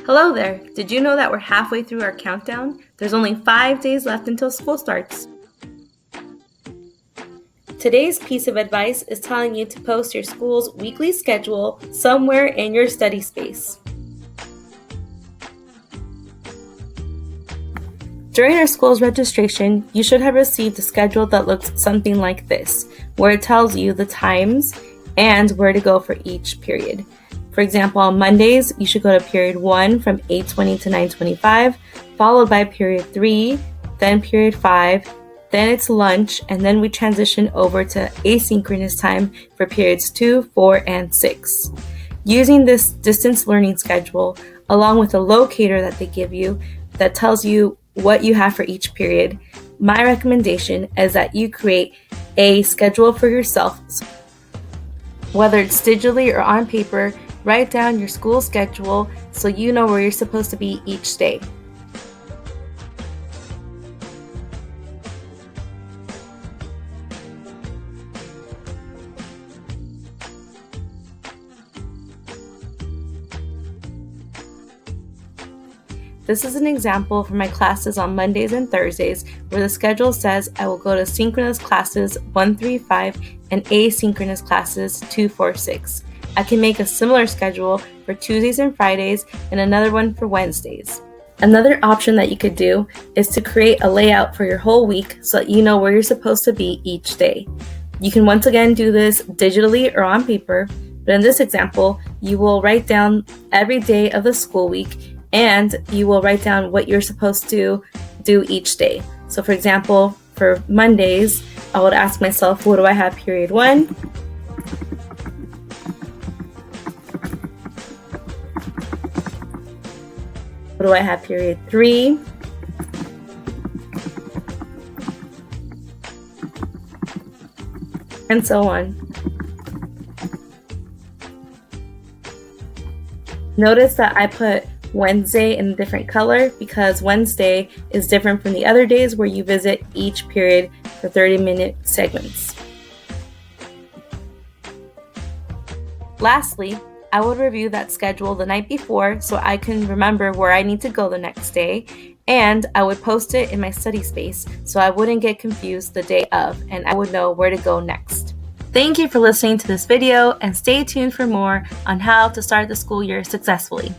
Hello there! Did you know that we're halfway through our countdown? There's only 5 days left until school starts. Today's piece of advice is telling you to post your school's weekly schedule somewhere in your study space. During our school's registration, you should have received a schedule that looks something like this, where it tells you the times and where to go for each period. For example, on Mondays, you should go to period 1 from 8:20 to 9:25, followed by period 3, then period 5, then it's lunch, and then we transition over to asynchronous time for periods 2, 4, and 6. Using this distance learning schedule, along with a locator that they give you that tells you what you have for each period, my recommendation is that you create a schedule for yourself. Whether it's digitally or on paper, write down your school schedule so you know where you're supposed to be each day. This is an example for my classes on Mondays and Thursdays where the schedule says I will go to synchronous classes 1, 3, 5 and asynchronous classes 2, 4, 6. I can make a similar schedule for Tuesdays and Fridays and another one for Wednesdays. Another option that you could do is to create a layout for your whole week so that you know where you're supposed to be each day. You can once again do this digitally or on paper, but in this example, you will write down every day of the school week and you will write down what you're supposed to do each day. So for example, for Mondays, I would ask myself, what do I have period 1? What do I have period 3? And so on. Notice that I put Wednesday in a different color because Wednesday is different from the other days where you visit each period for 30-minute segments. Lastly, I would review that schedule the night before so I can remember where I need to go the next day, and I would post it in my study space so I wouldn't get confused the day of and I would know where to go next. Thank you for listening to this video and stay tuned for more on how to start the school year successfully.